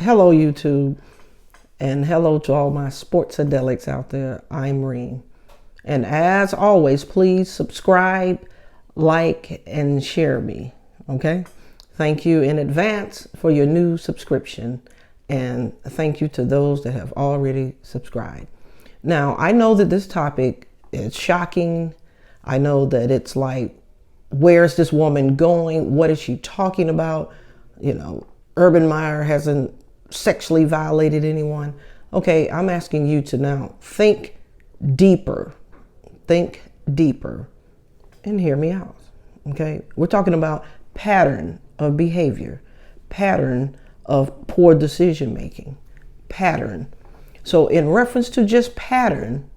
Hello, YouTube, and hello to all my Sports-A-Delics out there. I'm Reem. And as always, please subscribe, like, and share me, okay? Thank you in advance for your new subscription, and thank you to those that have already subscribed. Now, I know that this topic is shocking. I know that it's like, where's this woman going? What is she talking about? You know, Urban Meyer hasn't sexually violated anyone. Okay, I'm asking you to now think deeper, and hear me out. Okay, we're talking about pattern of behavior, pattern of poor decision making, pattern. So in reference to just pattern,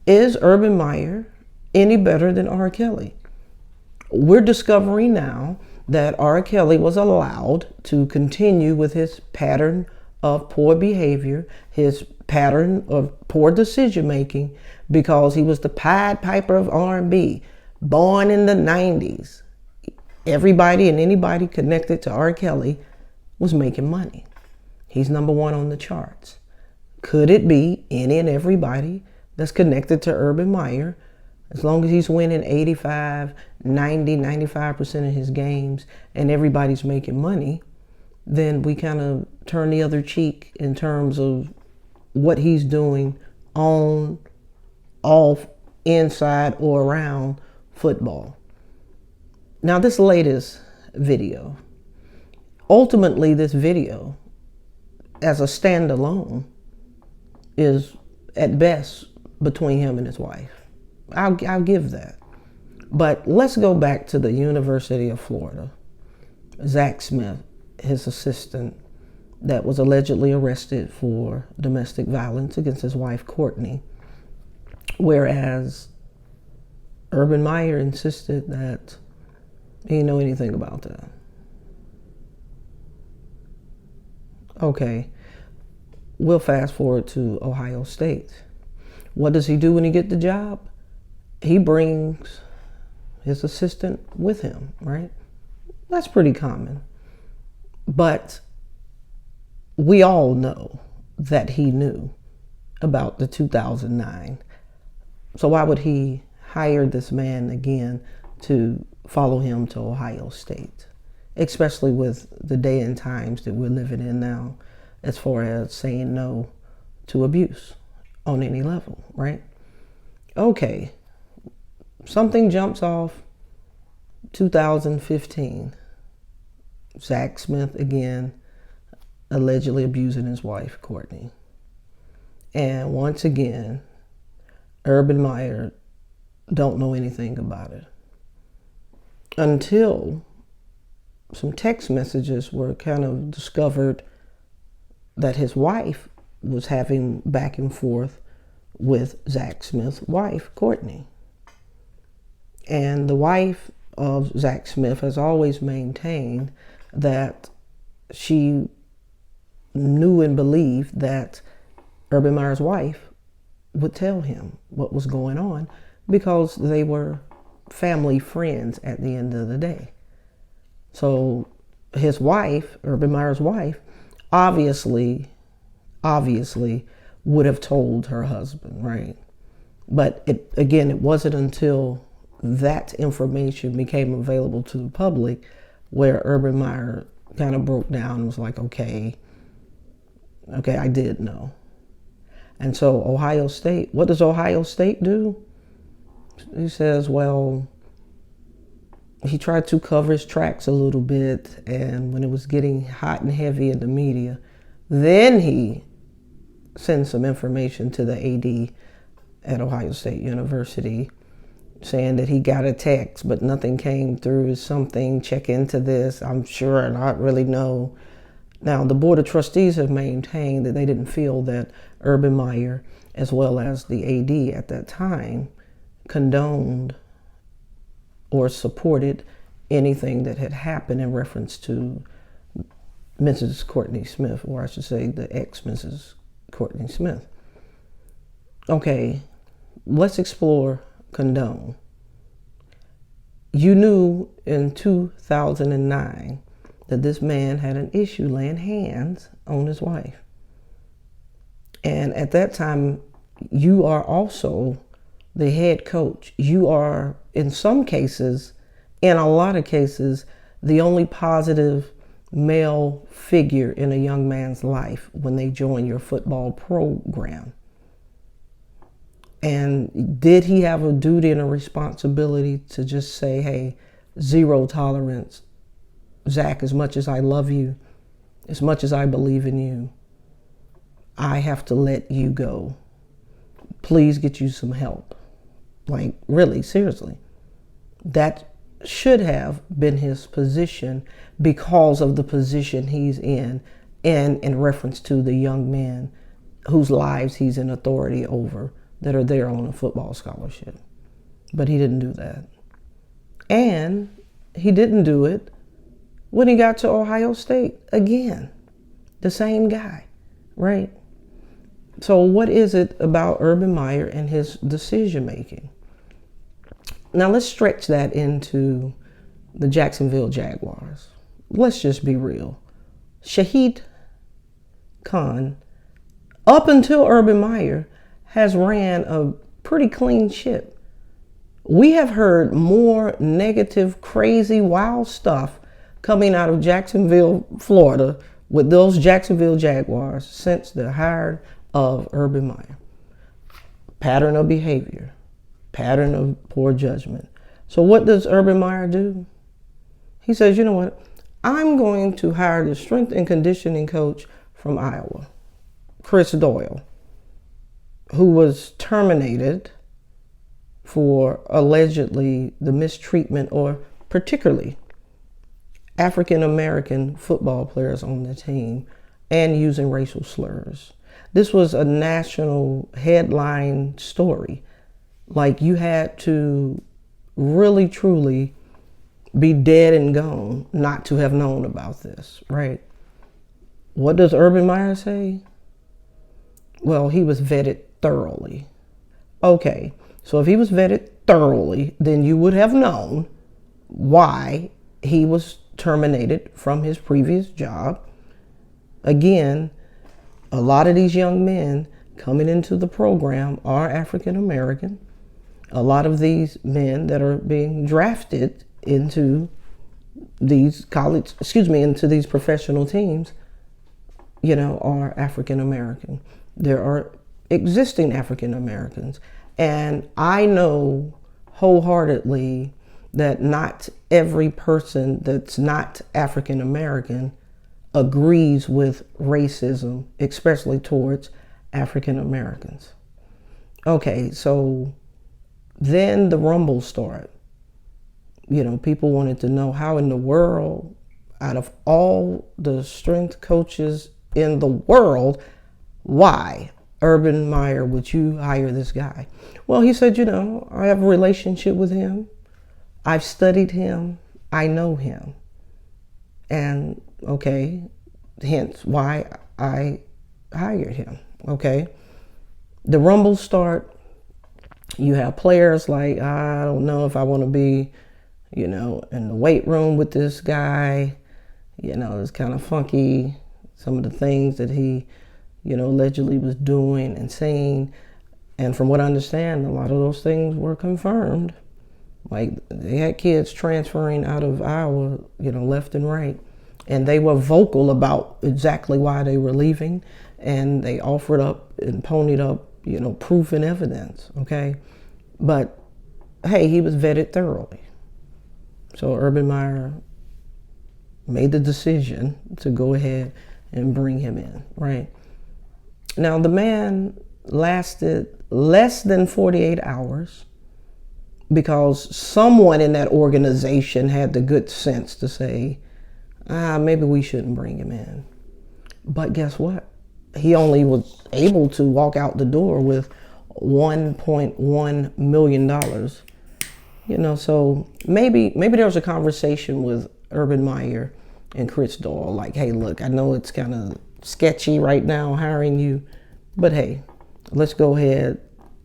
is Urban Meyer any better than R. Kelly? We're discovering now that R. Kelly was allowed to continue with his pattern of poor behavior, his pattern of poor decision making, because he was the Pied Piper of R&B, born in the 90s. Everybody and anybody connected to R. Kelly was making money. He's #1 on the charts. Could it be any and everybody that's connected to Urban Meyer? As long as he's winning 85, 90, 95% of his games and everybody's making money, then we kind of turn the other cheek in terms of what he's doing on, off, inside, or around football. Now, this latest video, ultimately this video as a standalone is at best between him and his wife. I'll give that. But let's go back to the University of Florida. Zach Smith, his assistant, that was allegedly arrested for domestic violence against his wife, Courtney. Whereas Urban Meyer insisted that he didn't know anything about that. Okay, we'll fast forward to Ohio State. What does he do when he gets the job? He brings his assistant with him, right? That's pretty common. But we all know that he knew about the 2009. So why would he hire this man again to follow him to Ohio State? Especially with the day and times that we're living in now, as far as saying no to abuse on any level, right? Okay. Something jumps off 2015. Zach Smith again allegedly abusing his wife, Courtney. And once again, Urban Meyer don't know anything about it. Until some text messages were kind of discovered that his wife was having back and forth with Zach Smith's wife, Courtney. And the wife of Zach Smith has always maintained that she knew and believed that Urban Meyer's wife would tell him what was going on because they were family friends at the end of the day. So his wife, Urban Meyer's wife, obviously would have told her husband, right? But it wasn't until that information became available to the public where Urban Meyer kind of broke down and was like, okay, I did know. And so Ohio State, what does Ohio State do? He says, well, he tried to cover his tracks a little bit, and when it was getting hot and heavy in the media, then he sent some information to the AD at Ohio State University saying that he got a text, but nothing came through, something, check into this, I'm sure, and I really know. Now, the Board of Trustees have maintained that they didn't feel that Urban Meyer, as well as the AD at that time, condoned or supported anything that had happened in reference to Mrs. Courtney Smith, or I should say the ex-Mrs. Courtney Smith. Okay, let's explore condone. You knew in 2009 that this man had an issue laying hands on his wife. And at that time, you are also the head coach. You are, in some cases, in a lot of cases, the only positive male figure in a young man's life when they join your football program. And did he have a duty and a responsibility to just say, hey, zero tolerance, Zach, as much as I love you, as much as I believe in you, I have to let you go. Please get you some help. Like, really, seriously. That should have been his position because of the position he's in, and in reference to the young men whose lives he's in authority over that are there on a football scholarship. But he didn't do that. And he didn't do it when he got to Ohio State again. The same guy, right? So what is it about Urban Meyer and his decision making? Now let's stretch that into the Jacksonville Jaguars. Let's just be real. Shahid Khan, up until Urban Meyer, has ran a pretty clean ship. We have heard more negative, crazy, wild stuff coming out of Jacksonville, Florida, with those Jacksonville Jaguars since the hire of Urban Meyer. Pattern of behavior, pattern of poor judgment. So what does Urban Meyer do? He says, you know what? I'm going to hire the strength and conditioning coach from Iowa, Chris Doyle, who was terminated for allegedly the mistreatment or particularly African-American football players on the team and using racial slurs. This was a national headline story. Like, you had to really, truly be dead and gone not to have known about this, right? What does Urban Meyer say? Well, he was vetted thoroughly. Okay, so if he was vetted thoroughly, then you would have known why he was terminated from his previous job. Again, a lot of these young men coming into the program are African American. A lot of these men that are being drafted into these into these professional teams, are African American. There are existing African Americans. And I know wholeheartedly that not every person that's not African American agrees with racism, especially towards African Americans. Okay, so then the rumble started. People wanted to know how in the world, out of all the strength coaches in the world, why, Urban Meyer, would you hire this guy? Well, he said, I have a relationship with him. I've studied him. I know him. And, okay, hence why I hired him, okay? The rumbles start. You have players like, I don't know if I want to be, in the weight room with this guy. It's kind of funky. Some of the things that he, allegedly was doing and saying. And from what I understand, a lot of those things were confirmed. Like, they had kids transferring out of Iowa, left and right. And they were vocal about exactly why they were leaving. And they offered up and ponied up, proof and evidence, okay? But, hey, he was vetted thoroughly. So Urban Meyer made the decision to go ahead and bring him in, right? Now, the man lasted less than 48 hours because someone in that organization had the good sense to say, maybe we shouldn't bring him in. But guess what? He only was able to walk out the door with $1.1 million. So maybe there was a conversation with Urban Meyer and Chris Doyle, like, hey, look, I know it's kind of sketchy right now hiring you, but hey, let's go ahead.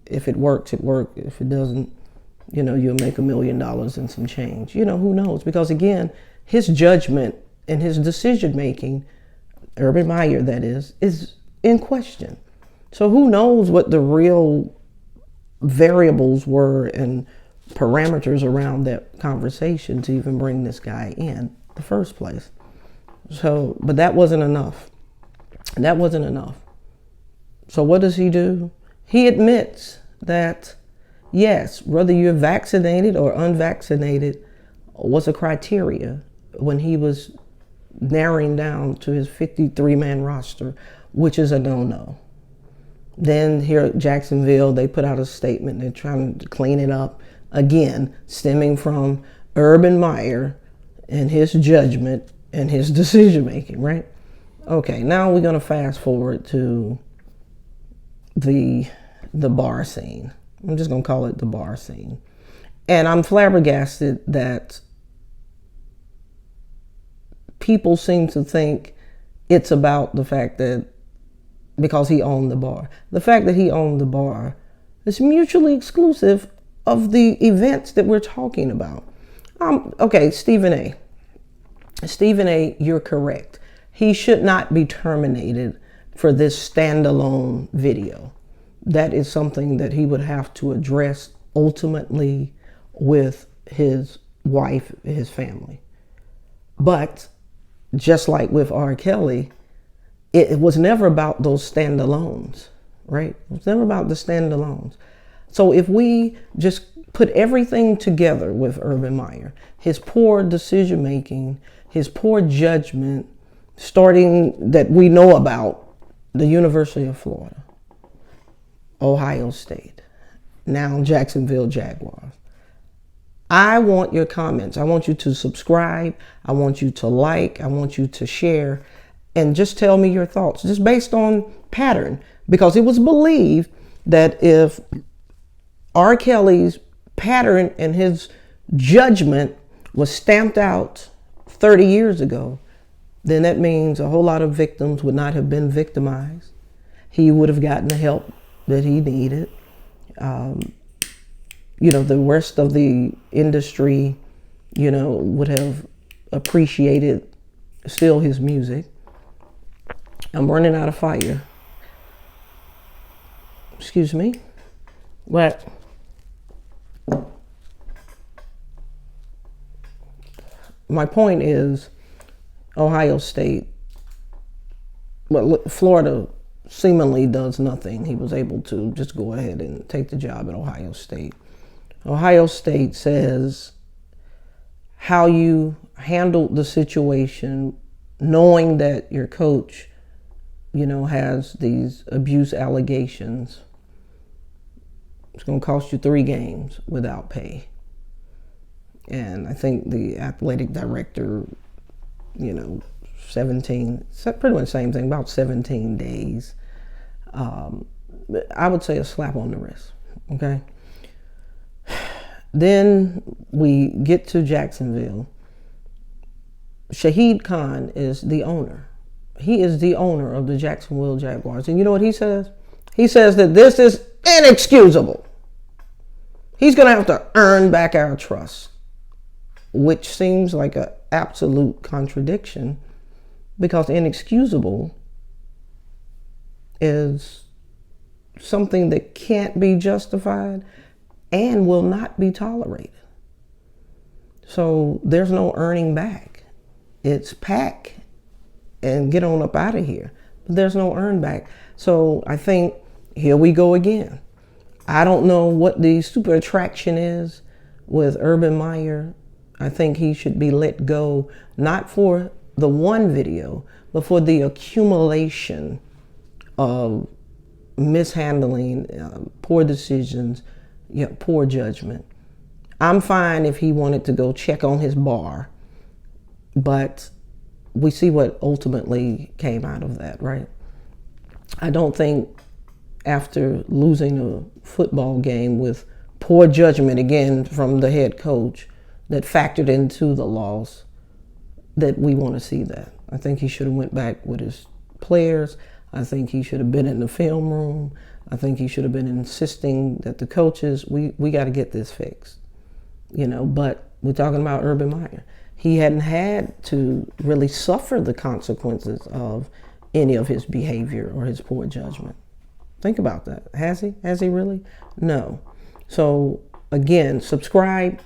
If it works, it worked. If it doesn't, you'll make $1 million and some change. Who knows? Because again, his judgment and his decision making, Urban Meyer that is in question. So who knows what the real variables were and parameters around that conversation to even bring this guy in the first place. So, but that wasn't enough. That wasn't enough. So what does he do? He admits that, yes, whether you're vaccinated or unvaccinated was a criteria when he was narrowing down to his 53-man roster, which is a no-no. Then here at Jacksonville, they put out a statement. They're trying to clean it up again, stemming from Urban Meyer and his judgment and his decision making, right? Okay, now we're going to fast forward to the bar scene. I'm just going to call it the bar scene. And I'm flabbergasted that people seem to think it's about the fact that because he owned the bar. The fact that he owned the bar is mutually exclusive of the events that we're talking about. Okay, Stephen A. Stephen A., you're correct. He should not be terminated for this standalone video. That is something that he would have to address ultimately with his wife, his family. But just like with R. Kelly, it was never about those standalones, right? It was never about the standalones. So if we just put everything together with Urban Meyer, his poor decision making, his poor judgment, starting that we know about the University of Florida, Ohio State, now Jacksonville Jaguars. I want your comments. I want you to subscribe. I want you to like. I want you to share. And just tell me your thoughts, just based on pattern. Because it was believed that if R. Kelly's pattern and his judgment was stamped out 30 years ago, then that means a whole lot of victims would not have been victimized. He would have gotten the help that he needed. The rest of the industry, would have appreciated still his music. I'm running out of fire. Excuse me. But my point is, Ohio State, Florida seemingly does nothing. He was able to just go ahead and take the job at Ohio State. Ohio State says how you handled the situation, knowing that your coach, has these abuse allegations. It's going to cost you 3 games without pay. And I think the athletic director, 17, pretty much the same thing, about 17 days. I would say a slap on the wrist, okay? Then we get to Jacksonville. Shahid Khan is the owner. He is the owner of the Jacksonville Jaguars. And you know what he says? He says that this is inexcusable. He's going to have to earn back our trust, which seems like an absolute contradiction, because inexcusable is something that can't be justified and will not be tolerated. So there's no earning back. It's pack and get on up out of here. But there's no earn back. So I think here we go again. I don't know what the super attraction is with Urban Meyer. I think he should be let go, not for the one video, but for the accumulation of mishandling, poor decisions, poor judgment. I'm fine if he wanted to go check on his bar, but we see what ultimately came out of that, right? I don't think after losing a football game with poor judgment, again, from the head coach that factored into the loss, that we want to see that. I think he should have went back with his players. I think he should have been in the film room. I think he should have been insisting that the coaches, we got to get this fixed. But we're talking about Urban Meyer. he hadn't had to really suffer the consequences of any of his behavior or his poor judgment. Think about that. Has he? Has he really? No. So again, subscribe.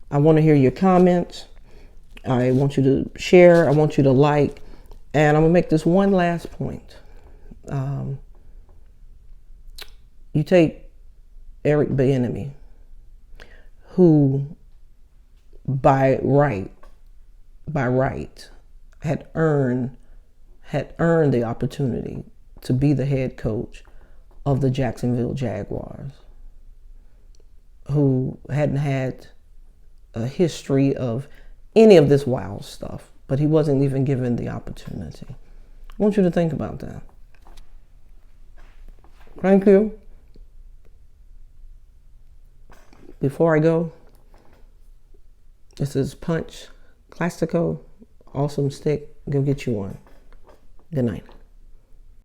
I want to hear your comments. I want you to share. I want you to like. And I'm going to make this one last point. You take Eric Bieniemy, who by right had earned the opportunity to be the head coach of the Jacksonville Jaguars, who hadn't had a history of any of this wild stuff, but he wasn't even given the opportunity. I want you to think about that. Thank you. Before I go, this is Punch Classico, awesome stick. Go get you one. Good night.